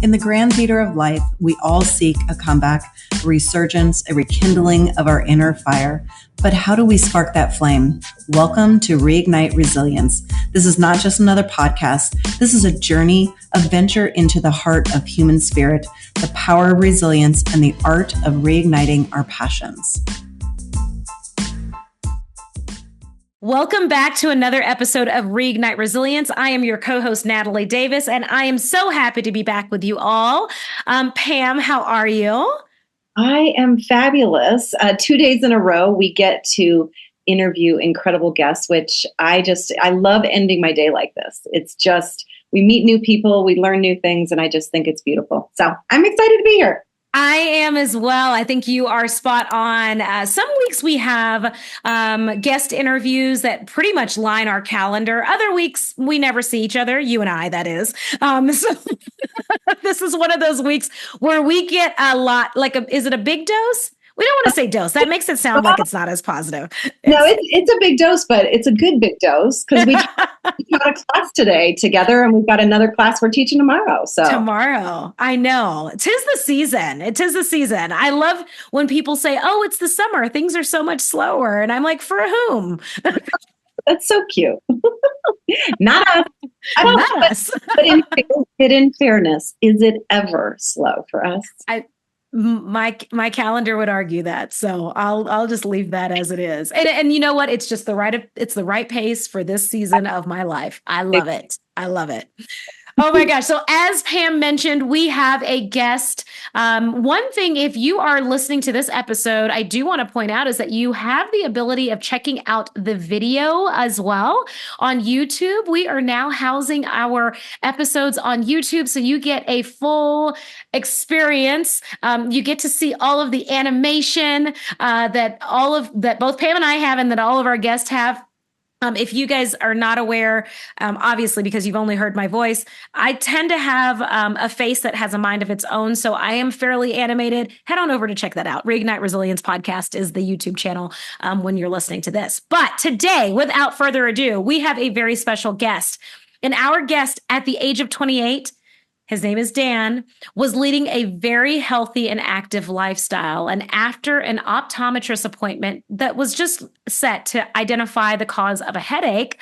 In the grand theater of life, we all seek a comeback, a resurgence, a rekindling of our inner fire. But how do we spark that flame? Welcome to Reignite Resilience. This is not just another podcast. This is a journey, a venture into the heart of human spirit, the power of resilience, and the art of reigniting our passions. Welcome back to another episode of Reignite Resilience. I am your co-host, Natalie Davis, and I am so happy to be back with you all. Pam, how are you? I am fabulous. 2 days in a row, we get to interview incredible guests, which I love ending my day like this. It's just, we meet new people, we learn new things, and I just think it's beautiful. So I'm excited to be here. I am as well. I think you are spot on. Some weeks we have guest interviews that pretty much line our calendar. Other weeks we never see each other, you and I, that is. So this is one of those weeks where we get a lot, is it a big dose? We don't want to say dose. That makes it sound like it's not as positive. It's a big dose, but it's a good big dose because we taught a class today together, and we've got another class we're teaching tomorrow. So tomorrow, I know. 'Tis the season. It is the season. I love when people say, "Oh, it's the summer. Things are so much slower," and I'm like, "For whom?" That's so cute. Not us. Not us. But in fairness, is it ever slow for us? My calendar would argue that, so I'll just leave that as it is. And you know what? It's just the right pace for this season of my life. I love it. I love it. Oh my gosh. So as Pam mentioned, we have a guest. One thing, if you are listening to this episode, I do want to point out is that you have the ability of checking out the video as well on YouTube. We are now housing our episodes on YouTube, so you get a full experience. You get to see all of the animation that both Pam and I have and that all of our guests have. If you guys are not aware, obviously, because you've only heard my voice, I tend to have a face that has a mind of its own. So I am fairly animated. Head on over to check that out. Reignite Resilience Podcast is the YouTube channel when you're listening to this. But today, without further ado, we have a very special guest. And our guest at the age of 28, his name is Dan, was leading a very healthy and active lifestyle. And after an optometrist appointment that was just set to identify the cause of a headache,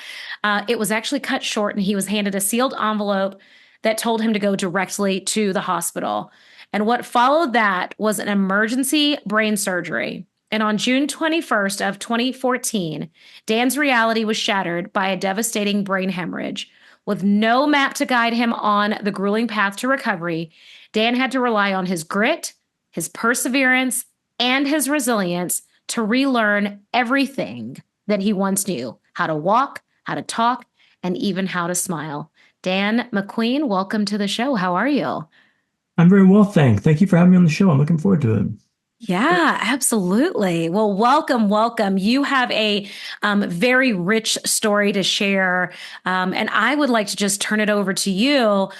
it was actually cut short, and he was handed a sealed envelope that told him to go directly to the hospital. And what followed that was an emergency brain surgery. And on June 21st of 2014, Dan's reality was shattered by a devastating brain hemorrhage. With no map to guide him on the grueling path to recovery, Dan had to rely on his grit, his perseverance, and his resilience to relearn everything that he once knew: how to walk, how to talk, and even how to smile. Dan McQueen, welcome to the show. How are you? I'm very well, thanks. Thank you for having me on the show. I'm looking forward to it. Yeah, absolutely. Well, welcome. You have a very rich story to share, and I would like to just turn it over to you.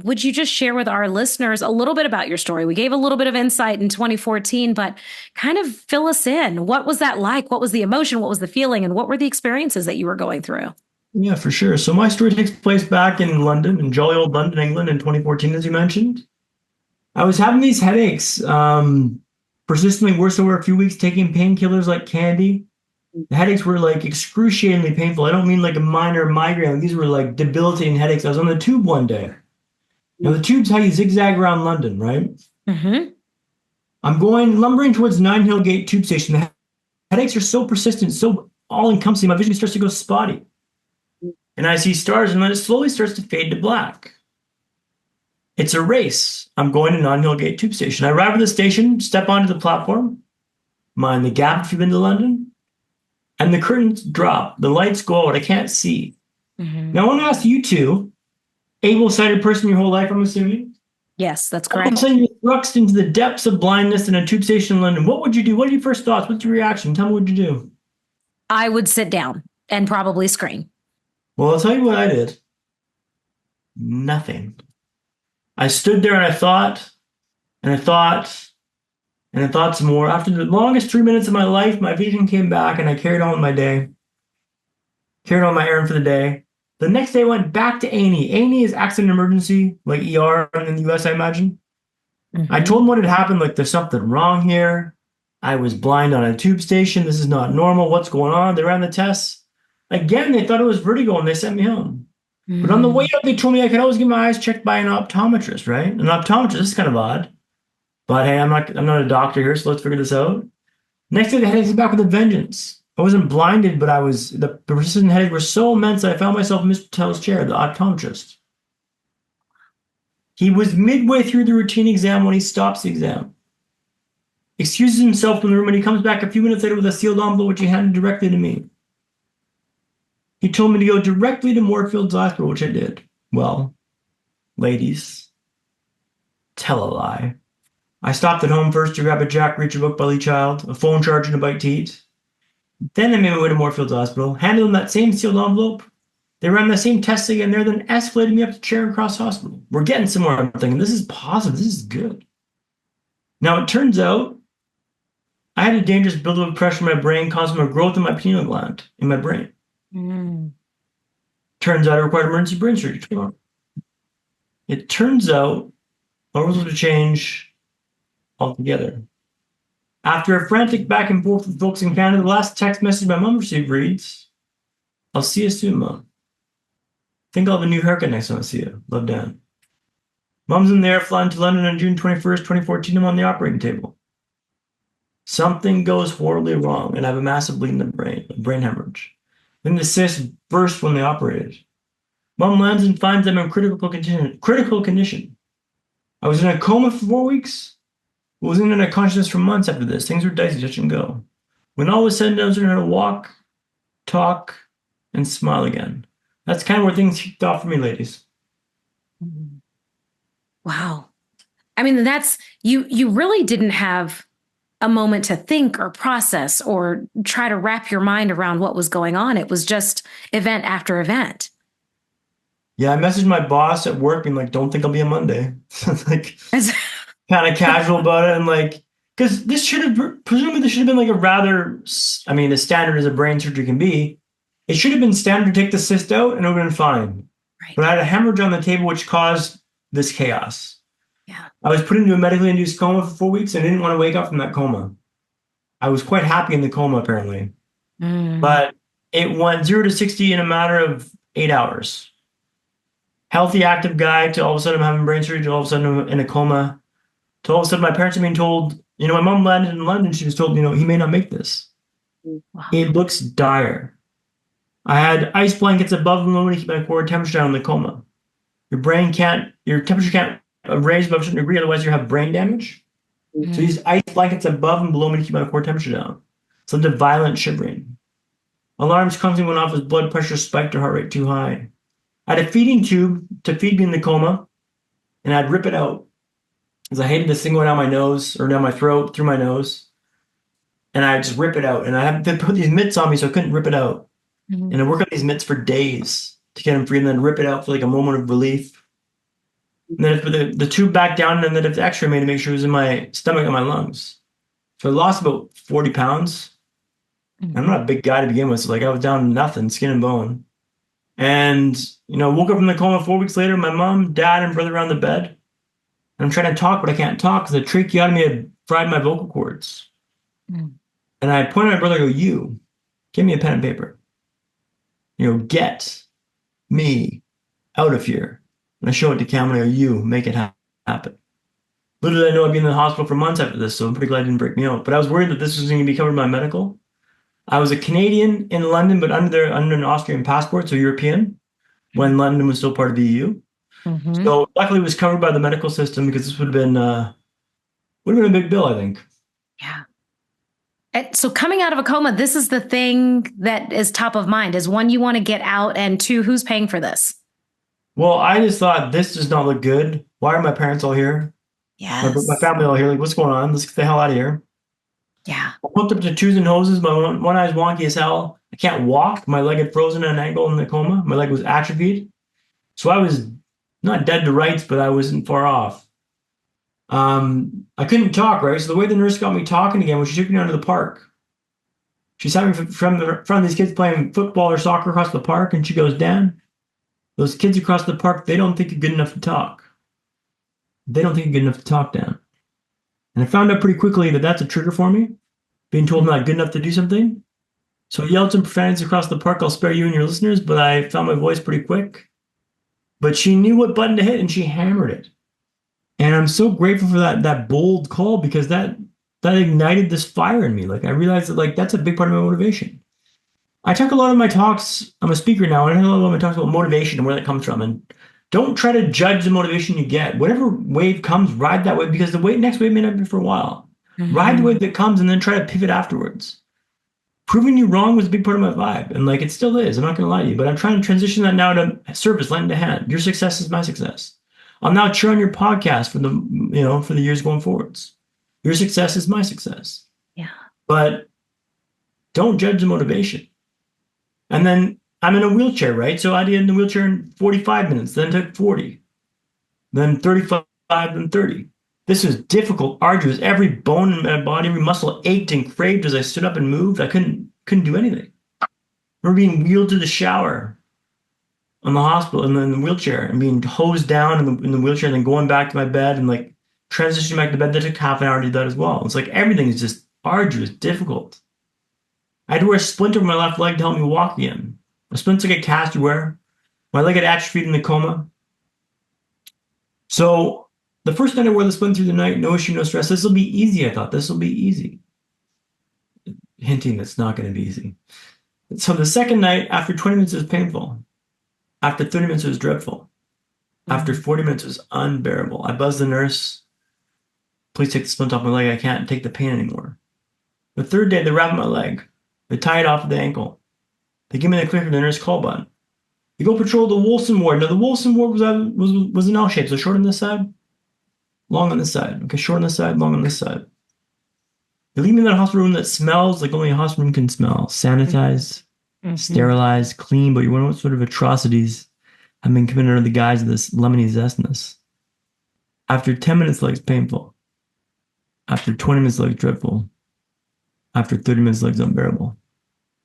Would you just share with our listeners a little bit about your story? We gave a little bit of insight in 2014, but kind of fill us in. What was that like? What was the emotion? What was the feeling? And what were the experiences that you were going through? Yeah, for sure. So my story takes place back in London, in jolly old London, England in 2014, as you mentioned. I was having these headaches, persistently worse over a few weeks, taking painkillers like candy. The headaches were like excruciatingly painful. I don't mean like a minor migraine. These were like debilitating headaches. I was on the tube one day. Now the tube's how you zigzag around London, right? Mm-hmm. I'm lumbering towards Nine Hill Gate tube station. The headaches are so persistent, so all-encompassing. My vision starts to go spotty. And I see stars, and then it slowly starts to fade to black. It's a race. I'm going to Nine Hill Gate tube station. I arrive at the station, step onto the platform, mind the gap if you've been to London, and the curtains drop. The lights go out. I can't see. Mm-hmm. Now, I want to ask you two, able-sighted person your whole life, I'm assuming? Yes, that's All of correct. a sudden, you're thrust into the depths of blindness in a tube station in London. What would you do? What are your first thoughts? What's your reaction? Tell me what you do. I would sit down and probably scream. Well, I'll tell you what I did. Nothing. I stood there and I thought, and I thought, and I thought some more. After the longest 3 minutes of my life, my vision came back and I carried on with my day. Carried on my errand for the day. The next day I went back to A&E. A&E is accident emergency, like ER in the US, I imagine. I told them what had happened, like there's something wrong here. I was blind on a tube station. This is not normal. What's going on? They ran the tests. Again, they thought it was vertigo and they sent me home. But on the way up, they told me I could always get my eyes checked by an optometrist, right? An optometrist is kind of odd. But hey, I'm not a doctor here, so let's figure this out. Next day, the headaches came back with a vengeance. I wasn't blinded, but the persistent headaches were so immense that I found myself in Mr. Patel's chair, the optometrist. He was midway through the routine exam when he stops the exam. Excuses himself from the room, and he comes back a few minutes later with a sealed envelope, which he handed directly to me. He told me to go directly to Moorfields Hospital, which I did. Well, ladies, tell a lie. I stopped at home first to grab a Jack Reacher book by Lee Child, a phone charger, and a bite to eat. Then I made my way to Moorfields Hospital, handed them that same sealed envelope. They ran the same tests again there, then escalated me up to Charing Cross Hospital. We're getting somewhere. I'm thinking, this is positive. This is good. Now, it turns out I had a dangerous buildup of pressure in my brain causing a growth in my pineal gland in my brain. Turns out I required emergency brain surgery tomorrow. It turns out my rules would change altogether. After a frantic back and forth with folks in Canada, the last text message my mom received reads, "I'll see you soon, Mom. Think I'll have a new haircut next time I see you. Love, Dan." Mom's in the air flying to London on June 21st, 2014. I'm on the operating table. Something goes horribly wrong, and I have a massive bleed in the brain, a brain hemorrhage. Then the cyst burst when they operated. Mom lands and finds them in critical condition. I was in a coma for 4 weeks. I wasn't in a consciousness for months after this. Things were dicey, touch and go. When all was said and done, I was learning how to walk, talk, and smile again. That's kind of where things kicked off for me, ladies. Wow. I mean, you really didn't have a moment to think or process or try to wrap your mind around what was going on. It was just event after event. Yeah, I messaged my boss at work being like, don't think I'll be on Monday. Like, kind of casual about it. And like, because presumably this should have been like a rather, I mean, as standard as a brain surgery can be. It should have been standard to take the cyst out and it would have been fine. Right. But I had a hemorrhage on the table, which caused this chaos. Yeah. I was put into a medically induced coma for 4 weeks and I didn't want to wake up from that coma. I was quite happy in the coma, apparently. But it went 0 to 60 in a matter of 8 hours. Healthy, active guy to all of a sudden I'm having brain surgery, to all of a sudden I'm in a coma, to all of a sudden my parents are being told, my mom landed in London, she was told, he may not make this. Wow. It looks dire. I had ice blankets above and below me to keep my core temperature down in the coma. Your temperature can't raise above a certain degree, otherwise you have brain damage. So these ice blankets above and below me to keep my core temperature down. So the violent shivering. Alarms constantly went off as blood pressure spiked or heart rate too high. I had a feeding tube to feed me in the coma, and I'd rip it out because I hated this thing going down my nose or down my throat, through my nose. And I'd just rip it out. And I had to put these mitts on me so I couldn't rip it out. And I'd work on these mitts for days to get them free and then rip it out for like a moment of relief. And then put the tube back down and then if the x-ray made to make sure it was in my stomach and my lungs. So I lost about 40 pounds. I'm not a big guy to begin with, so like I was down to nothing, skin and bone. And, woke up from the coma 4 weeks later, my mom, dad, and brother around the bed. And I'm trying to talk, but I can't talk because the tracheotomy had fried my vocal cords. And I pointed at my brother and go, "You, give me a pen and paper. Get me out of here." And I show it to Cam and I go, "You, make it happen." Little did I know I'd be in the hospital for months after this, so I'm pretty glad it didn't break me out. But I was worried that this was going to be covered by medical. I was a Canadian in London, but under an Austrian passport, so European, when London was still part of the EU. So luckily it was covered by the medical system because this would have been a big bill, I think. Yeah. And so coming out of a coma, this is the thing that is top of mind, is one, you want to get out, and two, who's paying for this? Well, I just thought, this does not look good. Why are my parents all here? Yes. My family all here. Like, what's going on? Let's get the hell out of here. Yeah. I hooked up to tubes and hoses. My one eye's wonky as hell. I can't walk. My leg had frozen at an angle in the coma. My leg was atrophied. So I was not dead to rights, but I wasn't far off. I couldn't talk, right? So the way the nurse got me talking again was she took me down to the park. She sat me from the front of these kids playing football or soccer across the park, and she goes, "Dan, Those kids across the park, they don't think you're good enough to talk. They don't think you're good enough to talk, Dan. And I found out pretty quickly that that's a trigger for me, being told I'm not good enough to do something. So I yelled some profanities across the park. I'll spare you and your listeners, but I found my voice pretty quick. But she knew what button to hit, and she hammered it. And I'm so grateful for that bold call, because that ignited this fire in me. Like, I realized that, like, that's a big part of my motivation. I talk a lot of my talks. I'm a speaker now, and I talk a lot of my talks about motivation and where that comes from. And don't try to judge the motivation you get. Whatever wave comes, ride that wave, because the next wave may not be for a while. Mm-hmm. Ride the wave that comes, and then try to pivot afterwards. Proving you wrong was a big part of my vibe, and like, it still is. I'm not going to lie to you, but I'm trying to transition that now to service, lend a hand. Your success is my success. I'll now cheer on your podcast for the years going forwards. Your success is my success. Yeah. But don't judge the motivation. And then I'm in a wheelchair, right? So I did in the wheelchair in 45 minutes, then took 40, then 35, then 30. This was difficult, arduous. Every bone in my body, every muscle ached and craved as I stood up and moved. I couldn't do anything. I remember being wheeled to the shower in the hospital and then in the wheelchair, and being hosed down in the wheelchair, and then going back to my bed and like transitioning back to bed. That took half an hour to do that as well. It's like everything is just arduous, difficult. I had to wear a splint over my left leg to help me walk again. A splint's like a cast you wear. My leg had atrophied in the coma. So the first night I wore the splint through the night, no issue, no stress. This will be easy, I thought. This will be easy. Hinting that's not going to be easy. So the second night, after 20 minutes, it was painful. After 30 minutes, it was dreadful. After 40 minutes, it was unbearable. I buzzed the nurse. Please take the splint off my leg. I can't take the pain anymore. The third day, they wrapped my leg. They tie it off at the ankle. They give me the clicker, the nurse call button. You go patrol the Wilson ward. Now, the Wilson ward was an L shape, so short on this side, long on this side. Okay, short on this side, long on this side. They leave me in that hospital room that smells like only a hospital room can smell. Sanitized, sterilized, clean, but you wonder what sort of atrocities have been committed under the guise of this lemony zestness. After 10 minutes, legs painful. After 20 minutes, legs dreadful. After 30 minutes, legs unbearable.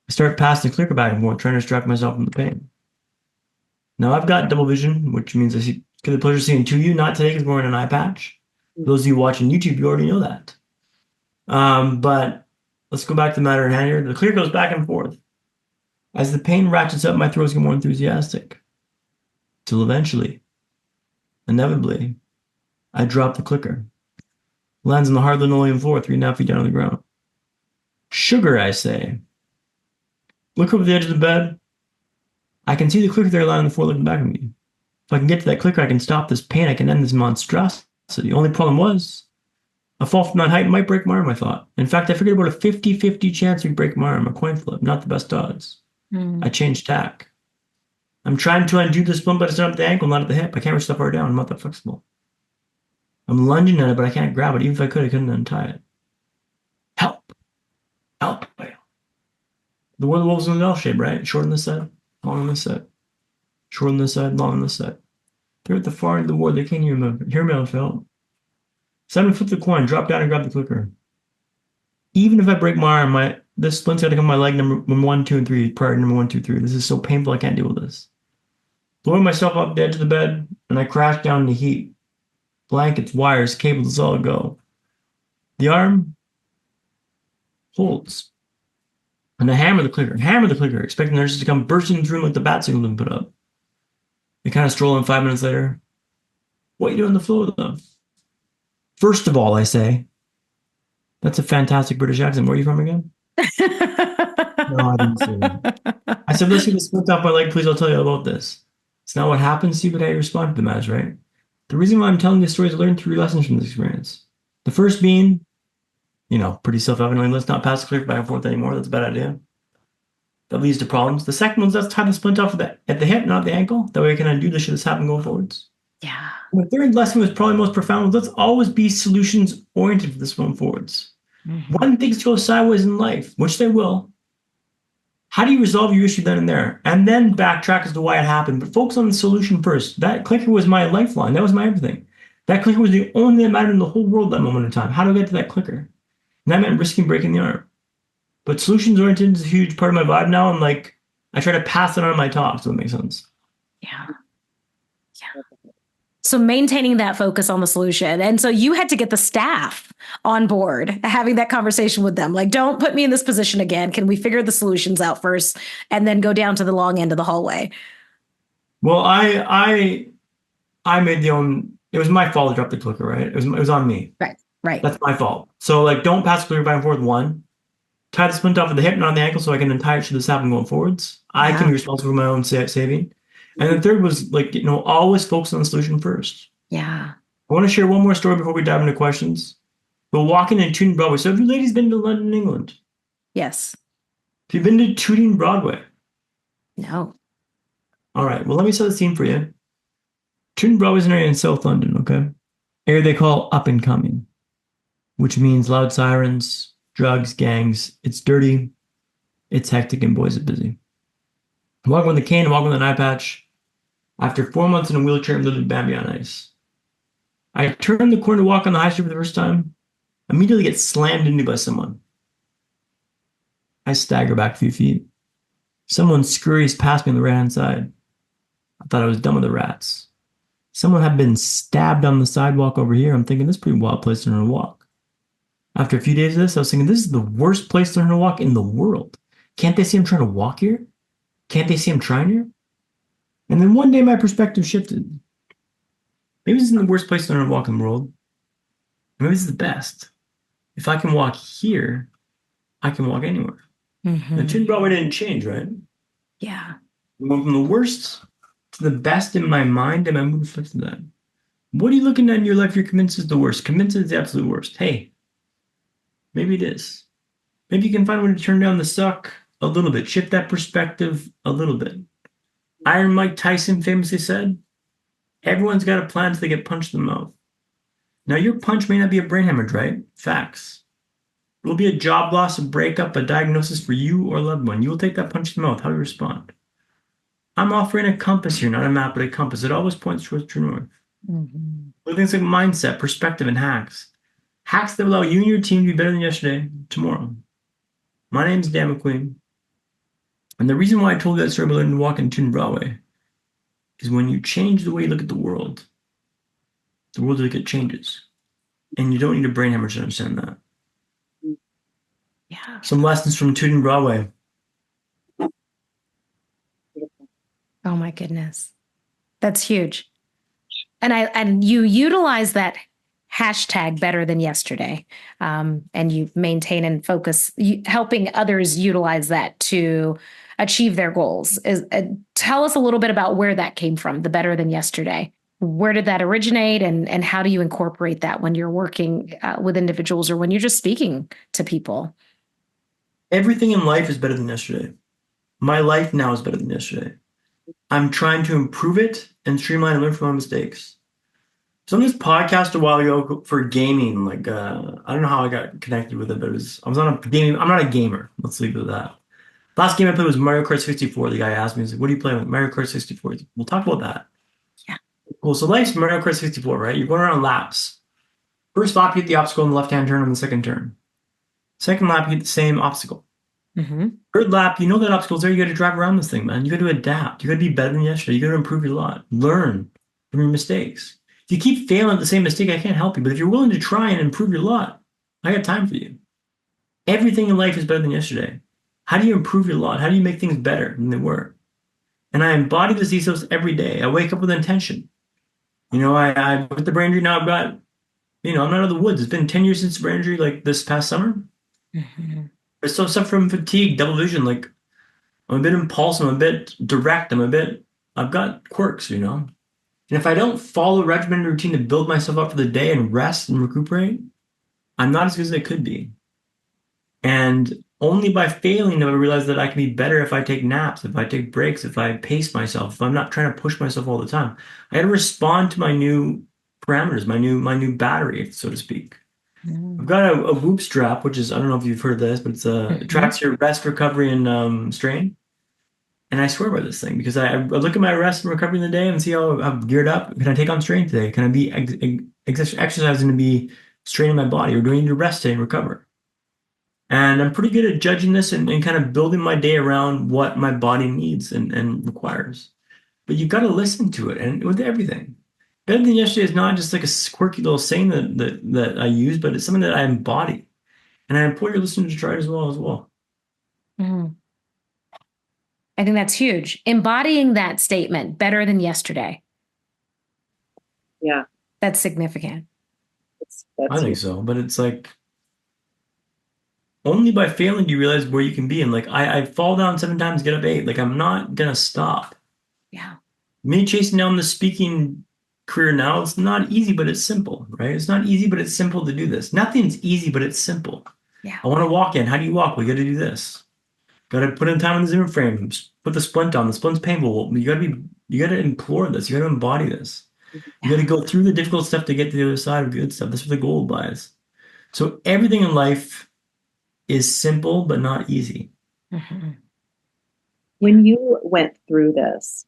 I start passing the clicker back and forth, trying to distract myself from the pain. Now, I've got double vision, which means I get the pleasure of seeing 2U, not today because I'm wearing an eye patch. For those of you watching YouTube, you already know that. But let's go back to the matter at hand here. The clicker goes back and forth. As the pain ratchets up, my throats get more enthusiastic. Till eventually, inevitably, I drop the clicker. Lands on the hard linoleum floor, 3.5 feet down on the ground. Sugar, I say. Look over the edge of the bed. I can see the clicker there lying on the floor looking back at me. If I can get to that clicker, I can stop this pain. I can end this monstrosity. The only problem was, a fall from that height might break my arm, I thought. In fact, I figured about a 50-50 chance we'd break my arm. A coin flip, not the best odds. I changed tack. I'm trying to undo the splint, but it's not at the ankle, not at the hip. I can't reach that far down. I'm not that flexible. I'm lunging at it, but I can't grab it. Even if I could, I couldn't untie it. Help. Help. The word of the wolves in the L shape, right? Short on this side, long on this side. Short on this side, long on this side. They're at the far end of the ward. They can't hear me out of help. Simon flipped the coin, drop down and grab the clicker. Even if I break my arm, this splint's got to come my leg number 1, 2, and 3, priority number 1, 2, 3. This is so painful, I can't deal with this. Blowing myself up the edge of the bed, and I crash down in the heat. Blankets, wires, cables, it's all a go. The arm holds. And I hammer the clicker, expecting the nurses to come bursting into the room like the bat signal been put up. They kind of stroll in 5 minutes later. What are you doing on the floor with them? First of all, I say, that's a fantastic British accent. Where are you from again? No, I didn't say that. I said, let's get the splint off my leg, please. I'll tell you all about this. It's not what happens, see, but how you respond to the matters, right? The reason why I'm telling this story is to learn 3 lessons from this experience. The first being, pretty self-evidently, let's not pass the clicker back and forth anymore. That's a bad idea. That leads to problems. The second one is let's tie the splint off at the hip, not the ankle. That way I can undo the shit that's happened going forwards. Yeah. And the third lesson was probably most profound. Let's always be solutions-oriented for this going forwards. When things go sideways in life, which they will, how do you resolve your issue then and there? And then backtrack as to why it happened. But focus on the solution first. That clicker was my lifeline. That was my everything. That clicker was the only thing that mattered in the whole world that moment in time. How do I get to that clicker? And that meant risking breaking the arm. But solutions-oriented is a huge part of my vibe now. And I try to pass it on in my talks, so it makes sense. Yeah. Yeah. So maintaining that focus on the solution. And so you had to get the staff on board, having that conversation with them. Like, don't put me in this position again. Can we figure the solutions out first and then go down to the long end of the hallway? Well, I made the own. It was my fault to drop the clicker, right? It was on me. Right. That's my fault. So like, don't pass the clicker back and forth. One, tie the splint off at the hip, not on the ankle, so I can then tie it should this happen going forwards. I can be responsible for my own saving. And the third was like, always focus on the solution first. Yeah. I want to share one more story before we dive into questions. But walking in Tooting Broadway. So have you ladies been to London, England? Yes. Have you been to Tooting Broadway? No. All right. Well, let me set the scene for you. Tooting Broadway is an area in South London, okay? Area they call up and coming, which means loud sirens, drugs, gangs. It's dirty, it's hectic, and boys are busy. I'm walking with a cane, I'm walking with an eye patch. After 4 months in a wheelchair, I'm literally Bambi on ice. I turn the corner to walk on the high street for the first time, immediately get slammed into by someone. I stagger back a few feet. Someone scurries past me on the right-hand side. I thought I was done with the rats. Someone had been stabbed on the sidewalk over here. I'm thinking, this is a pretty wild place to learn to walk. After a few days of this, I was thinking, this is the worst place to learn to walk in the world. Can't they see I'm trying to walk here? Can't they see I'm trying here? And then one day my perspective shifted. Maybe this isn't the worst place to learn to walk in the world. Maybe this is the best. If I can walk here, I can walk anywhere. The Tooting Broadway didn't change, right? Yeah. We went from the worst to the best in my mind, and my mood reflected that. What are you looking at in your life you're convinced is the worst? Convinced it's the absolute worst. Hey, maybe it is. Maybe you can find a way to turn down the suck a little bit, shift that perspective a little bit. Iron Mike Tyson famously said, everyone's got a plan until they get punched in the mouth. Now, your punch may not be a brain hemorrhage, right? Facts. It will be a job loss, a breakup, a diagnosis for you or a loved one. You will take that punch in the mouth. How do you respond? I'm offering a compass here, not a map, but a compass. It always points towards true north. Look at things like mindset, perspective, and hacks. Hacks that allow you and your team to be better than yesterday, tomorrow. My name is Dan McQueen. And the reason why I told you that story about learning to walk in Tooting Broadway is when you change the way you look at the world like it changes. And you don't need a brain hemorrhage to understand that. Yeah. Some lessons from Tooting Broadway. Oh my goodness. That's huge. And you utilize that hashtag better than yesterday. And you maintain and focus, helping others utilize that to achieve their goals. Tell us a little bit about where that came from, the better than yesterday. Where did that originate, and how do you incorporate that when you're working with individuals or when you're just speaking to people? Everything in life is better than yesterday. My life now is better than yesterday. I'm trying to improve it and streamline and learn from my mistakes. So on this podcast a while ago for gaming, like I don't know how I got connected with it, but I was on a gaming. I'm not a gamer. Let's leave it at that. Last game I played was Mario Kart 64. The guy asked me, he's like, "What do you play?" I'm like, Mario Kart 64. We'll talk about that. Yeah. Cool. So life's Mario Kart 64, right? You're going around laps. First lap, you hit the obstacle in the left-hand turn on the second turn. Second lap, you hit the same obstacle. Third lap, you know that obstacle's there. You got to drive around this thing, man. You got to adapt. You got to be better than yesterday. You got to improve your lot. Learn from your mistakes. If you keep failing at the same mistake, I can't help you. But if you're willing to try and improve your lot, I got time for you. Everything in life is better than yesterday. How do you improve your lot? How do you make things better than they were? And I embody this ethos every day. I wake up with intention. I with the brain injury now, I've got, I'm not out of the woods. It's been 10 years since the brain injury, like this past summer. I still suffer from fatigue, double vision. Like, I'm a bit impulsive, I'm a bit direct, I've got quirks, And if I don't follow a regimented routine to build myself up for the day and rest and recuperate, I'm not as good as I could be. And only by failing do I realize that I can be better if I take naps, if I take breaks, if I pace myself, if I'm not trying to push myself all the time. I got to respond to my new parameters, my new battery, so to speak. I've got a Whoop strap, which is, I don't know if you've heard of this, but it tracks your rest, recovery, and strain. And I swear by this thing because I look at my rest and recovery in the day and see how I'm geared up. Can I take on strain today? Can I be exercising to be straining my body, or do I need to rest today and recover? And I'm pretty good at judging this and kind of building my day around what my body needs and requires. but you got to listen to it, and with everything. Better than yesterday is not just like a quirky little saying that I use, but it's something that I embody, and I implore your listeners to try it as well. Mhm. I think that's huge. Embodying that statement, better than yesterday. Yeah. That's significant. I think huge. so, but it's like only by failing do you realize where you can be. And like I fall down 7 times, get up 8. Like I'm not gonna stop. Yeah. Me chasing down the speaking career now, it's not easy, but it's simple, right? It's not easy, but it's simple to do this. Nothing's easy, but it's simple. Yeah. I want to walk in. How do you walk? We got to do this. Got to put in time on the Zimmer frame. Put the splint on. The splint's painful. You got to implore this. You got to embody this. You got to go through the difficult stuff to get to the other side of good stuff. That's where the gold lies. So everything in life is simple, but not easy. Mm-hmm. When you went through this,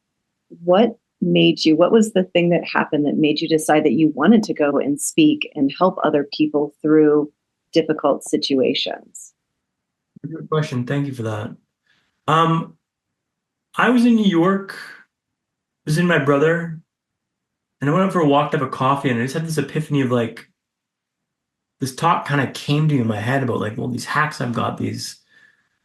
what was the thing that happened that made you decide that you wanted to go and speak and help other people through difficult situations? Good question. Thank you for that. I was in New York, visiting my brother, and I went out for a walk to have a coffee, and I just had this epiphany of like, this talk kind of came to me in my head about like, well, these hacks I've got, these,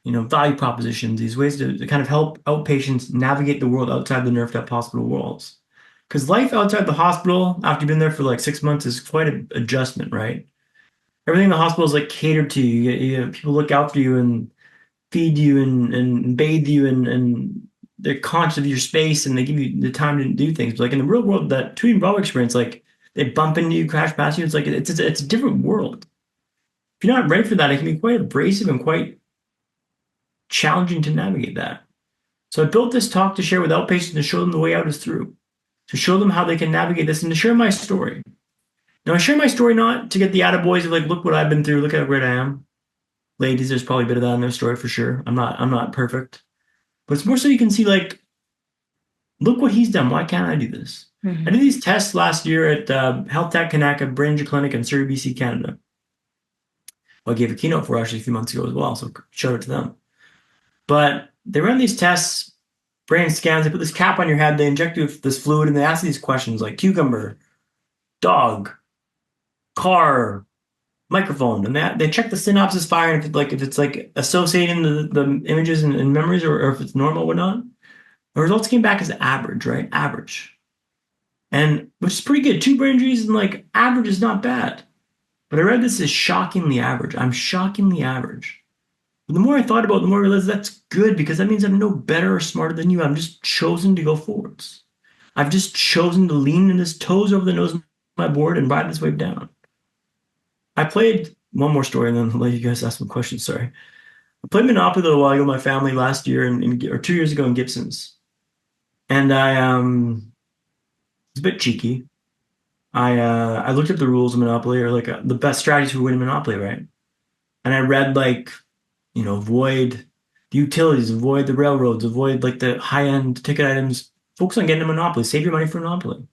value propositions, these ways to kind of help outpatients navigate the world outside the nerfed up hospital walls. Because life outside the hospital, after you've been there for like 6 months, is quite an adjustment, right? Everything in the hospital is like catered to you. People look out for you and feed you and bathe you and they're conscious of your space and they give you the time to do things. But like in the real world, that Tweety Bravo experience, like they bump into you, crash past you. It's like it's a different world. If you're not ready for that, it can be quite abrasive and quite challenging to navigate that. So I built this talk to share with outpatients to show them the way out is through, to show them how they can navigate this and to share my story. Now I share my story not to get the attaboys of like, look what I've been through, look how great I am. Ladies, there's probably a bit of that in their story for sure. I'm not perfect. But it's more so you can see like, look what he's done. Why can't I do this? Mm-hmm. I did these tests last year at Health Tech Kanaka Brain Injury Clinic in Surrey, BC, Canada. Well, I gave a keynote for actually a few months ago as well, so shout out to them. But they ran these tests, brain scans. They put this cap on your head. They inject you with this fluid, and they ask these questions like cucumber, dog, car, microphone, and they check the synapses fire, and if it's like associating the images and memories, or if it's normal or not. The results came back as average, right? Average. And which is pretty good. 2 brain injuries and like average is not bad. But I read this as shockingly average. I'm shockingly average. But the more I thought about it, the more I realized that's good because that means I'm no better or smarter than you. I'm just chosen to go forwards. I've just chosen to lean in his toes over the nose of my board and ride this wave down. I played one more story and then I'll let you guys ask some questions. Sorry. I played Monopoly a little while ago with my family last year or 2 years ago in Gibson's. And I was a bit cheeky. I looked at the rules of Monopoly or like the best strategies for winning Monopoly, right? And I read like, avoid the utilities, avoid the railroads, avoid like the high-end ticket items. Focus on getting a Monopoly. Save your money for Monopoly.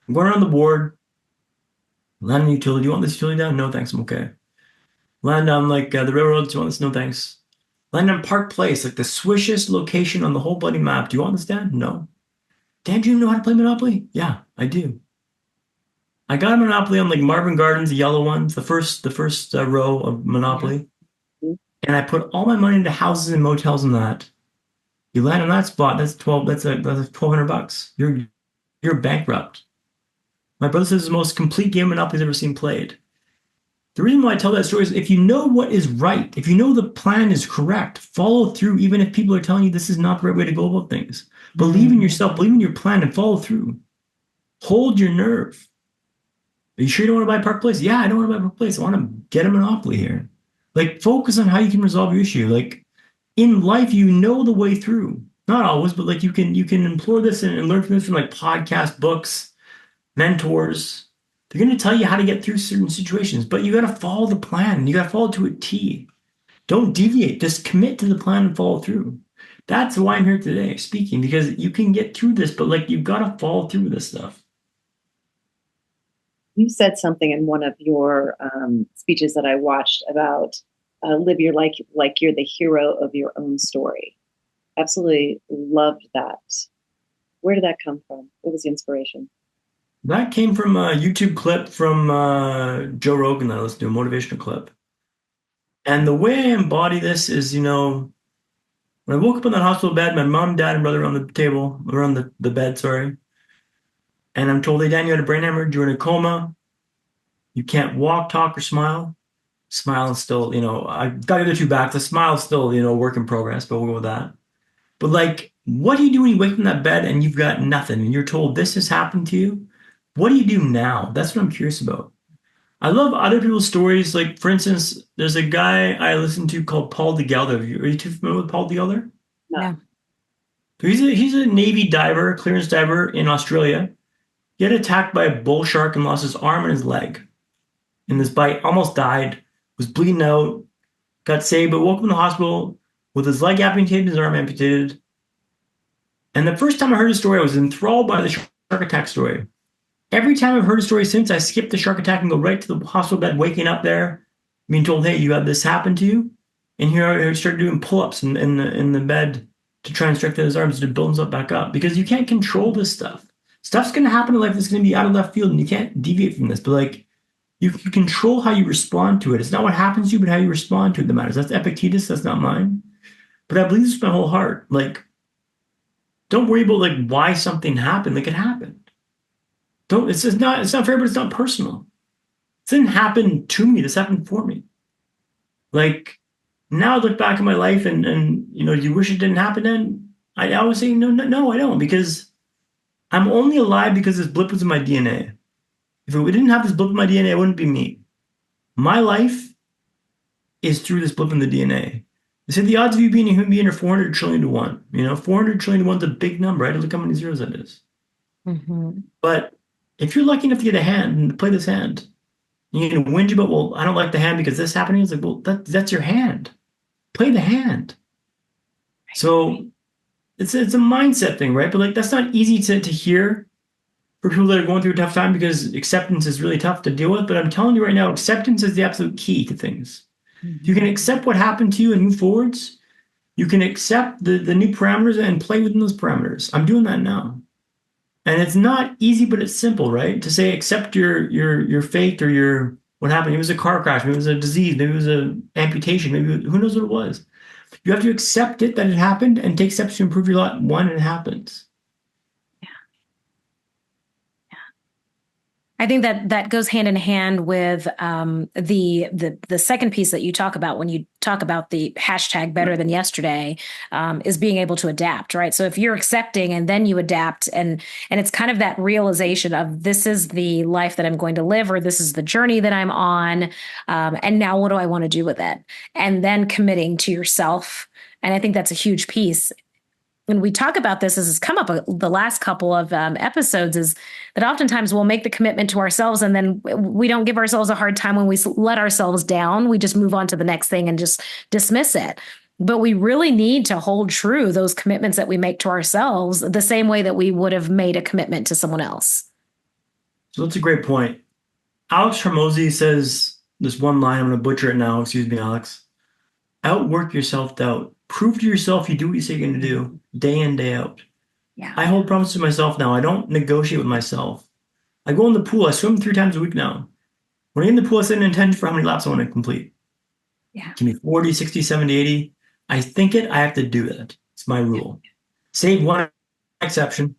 I'm going around the board. Land on the utility. Do you want this utility down? No, thanks. I'm okay. Land on like the railroads. Do you want this? No, thanks. Land on Park Place, like the swishest location on the whole bloody map. Do you want this, Dad? No. Dad, do you know how to play Monopoly? Yeah, I do. I got a Monopoly on like Marvin Gardens, the yellow ones, the first row of Monopoly. Mm-hmm. And I put all my money into houses and motels and that. You land on that spot, that's $1,200. You're bankrupt. My brother says it's the most complete game of Monopoly he's ever seen played. The reason why I tell that story is if you know what is right, if you know the plan is correct, follow through even if people are telling you this is not the right way to go about things. Believe in yourself, believe in your plan and follow through. Hold your nerve. Are you sure you don't want to buy Park Place? Yeah, I don't want to buy Park Place. I want to get a Monopoly here. Like, focus on how you can resolve your issue. Like, in life, you know the way through. Not always, but like you can implore this and learn from this from like podcasts, books, mentors. They're going to tell you how to get through certain situations, but you got to follow the plan. You got to follow to a T. Don't deviate. Just commit to the plan and follow through. That's why I'm here today speaking, because you can get through this, but like you've got to follow through with this stuff. You said something in one of your speeches that I watched about live your life like you're the hero of your own story. Absolutely loved that. Where did that come from? What was the inspiration? That came from a YouTube clip from Joe Rogan that I listened to, a motivational clip. And the way I embody this is, when I woke up in that hospital bed, my mom, dad, and brother were on the table, around the bed, sorry. And I'm told, hey, Dan, you had a brain hemorrhage, you're in a coma. You can't walk, talk, or smile. Smile is still, I got the other two back. The smile is still, work in progress, but we'll go with that. But like, what do you do when you wake up in that bed and you've got nothing and you're told this has happened to you? What do you do now? That's what I'm curious about. I love other people's stories. Like, for instance, there's a guy I listen to called Paul DeGelder. Are you too familiar with Paul DeGelder? No. So he's a Navy diver, clearance diver in Australia. He got attacked by a bull shark and lost his arm and his leg in this bite. Almost died, was bleeding out, got saved, but woke up in the hospital with his leg amputated, his arm amputated. And the first time I heard his story, I was enthralled by the shark attack story. Every time I've heard a story since, I skip the shark attack and go right to the hospital bed, waking up there, being told, hey, you had this happen to you. And here I started doing pull-ups in the bed to try and strengthen his arms to build himself back up. Because you can't control this stuff. Stuff's going to happen in life that's going to be out of left field, and you can't deviate from this. But like, you control how you respond to it. It's not what happens to you, but how you respond to it that matters. That's Epictetus, that's not mine. But I believe this with my whole heart. Like, don't worry about like why something happened. Like, it happened. It's not fair, but it's not personal. This didn't happen to me. This happened for me. Like, now I look back at my life and you wish it didn't happen then? I always say, no, I don't, because I'm only alive because this blip was in my DNA. If it didn't have this blip in my DNA, it wouldn't be me. My life is through this blip in the DNA. They said the odds of you being a human being are 400 trillion to 1. 400 trillion to 1 is a big number, right? Look how many zeros that is. Mm-hmm. But if you're lucky enough to get a hand and play this hand, you can whinge about, well, I don't like the hand because this happening. It's like, well, that's your hand. Play the hand. So it's a mindset thing, right? But like, that's not easy to hear for people that are going through a tough time, because acceptance is really tough to deal with. But I'm telling you right now, acceptance is the absolute key to things. Mm-hmm. You can accept what happened to you and move forwards. You can accept the new parameters and play within those parameters. I'm doing that now. And it's not easy, but it's simple, right? To say, accept your fate or your what happened. Maybe it was a car crash, maybe it was a disease, maybe it was an amputation, who knows what it was. You have to accept it, that it happened, and take steps to improve your lot when it happens. I think that goes hand in hand with the second piece that you talk about when you talk about the hashtag better than yesterday, is being able to adapt, right? So if you're accepting and then you adapt, and it's kind of that realization of, this is the life that I'm going to live, or this is the journey that I'm on, and now what do I want to do with it? And then committing to yourself. And I think that's a huge piece. When we talk about this, as has come up the last couple of episodes, is that oftentimes we'll make the commitment to ourselves, and then we don't give ourselves a hard time when we let ourselves down. We just move on to the next thing and just dismiss it. But we really need to hold true those commitments that we make to ourselves the same way that we would have made a commitment to someone else. So that's a great point. Alex Hormozy says this one line, I'm going to butcher it now. Excuse me, Alex. Outwork your self-doubt. Prove to yourself you do what you say you're going to do, day in, day out. Yeah. I hold promises to myself now. I don't negotiate with myself. I go in the pool. I swim 3 times a week now. When I get in the pool, I set an intention for how many laps I want to complete. Yeah. Give me 40, 60, 70, 80. I think it, I have to do that. It's my rule. Save one exception.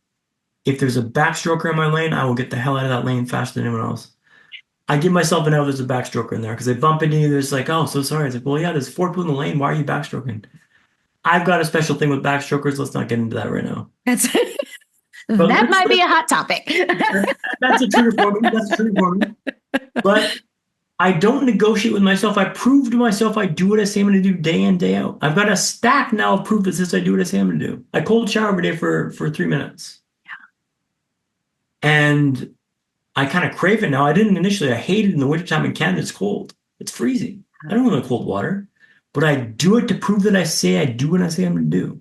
If there's a backstroker in my lane, I will get the hell out of that lane faster than anyone else. I give myself an out there's a backstroker in there, because they bump into you. There's like, oh, so sorry. It's like, well, yeah, there's 4 people in the lane. Why are you backstroking? I've got a special thing with backstrokers. Let's not get into that right now. That might be a hot topic. That's a trigger for me. That's a trigger for me. But I don't negotiate with myself. I prove to myself I do what I say I'm going to do day in, day out. I've got a stack now of proof that says I do what I say I'm going to do. I cold shower every day for 3 minutes. Yeah. And I kind of crave it now. I didn't initially. I hate it in the wintertime in Canada. It's cold. It's freezing. I don't want the cold water. But I do it to prove that I say I do what I say I'm going to do.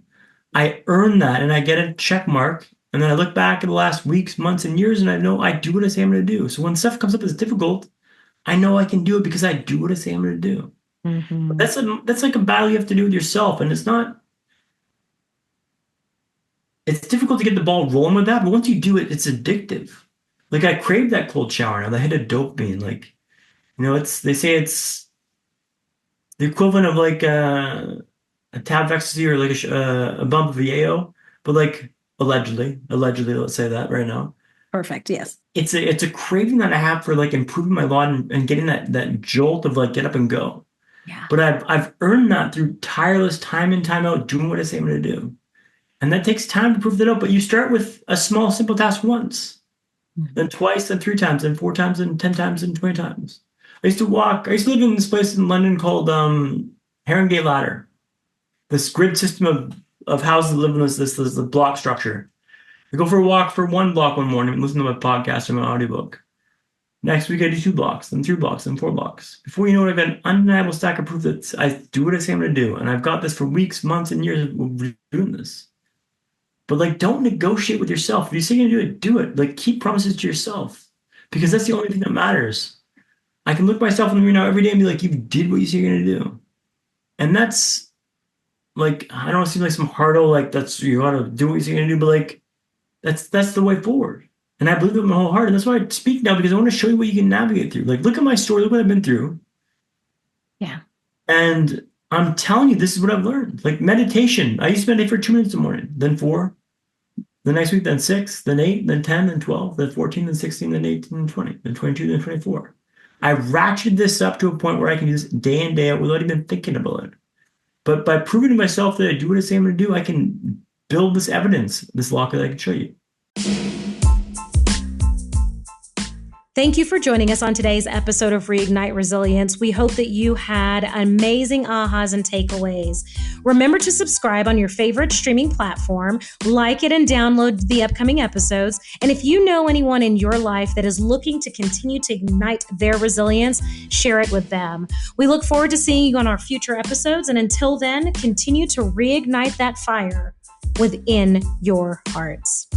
I earn that, and I get a check mark. And then I look back at the last weeks, months, and years, and I know I do what I say I'm going to do. So when stuff comes up that's difficult, I know I can do it because I do what I say I'm going to do. Mm-hmm. But that's like a battle you have to do with yourself. And it's not it's difficult to get the ball rolling with that, but once you do it, it's addictive. Like I crave that cold shower now. The hit of dopamine, like, they say it's the equivalent of like a tab of ecstasy or like a bump of yayo, but like allegedly, let's say that right now. Perfect. Yes. It's a craving that I have for like improving my life and getting that jolt of like get up and go. Yeah. But I've earned that through tireless time in, time out, doing what I say I'm going to do. And that takes time to prove that out. But you start with a small, simple task once, then twice, then 3 times, then 4 times, then 10 times, and 20 times. I used to live in this place in London called Haringey Ladder. This grid system of houses that live in this block structure. I go for a walk for 1 block one morning and listen to my podcast or my audiobook. Next week I do 2 blocks, then 3 blocks, then 4 blocks. Before you know it, I've got an undeniable stack of proof that I do what I say I'm going to do. And I've got this for weeks, months, and years of doing this. But like, don't negotiate with yourself. If you say you're going to do it. Like, keep promises to yourself. Because that's the only thing that matters. I can look myself in the mirror now every day and be like, you did what you say you're going to do. And that's like, I don't seem like some hardo, like you got to do what you say you're going to do. But like, that's the way forward. And I believe it with my whole heart. And that's why I speak now, because I want to show you what you can navigate through. Like, look at my story. Look what I've been through. Yeah. And I'm telling you, this is what I've learned. Like meditation. I used to meditate for 2 minutes in the morning, then 4. The next week, then 6, then 8, then 10, then 12, then 14, then 16, then 18, then 20, then 22, then 24. I ratcheted this up to a point where I can do this day in, day out without even thinking about it. But by proving to myself that I do what I say I'm going to do, I can build this evidence, this locker that I can show you. Thank you for joining us on today's episode of Reignite Resilience. We hope that you had amazing ahas and takeaways. Remember to subscribe on your favorite streaming platform, like it, and download the upcoming episodes. And if you know anyone in your life that is looking to continue to ignite their resilience, share it with them. We look forward to seeing you on our future episodes. And until then, continue to reignite that fire within your hearts.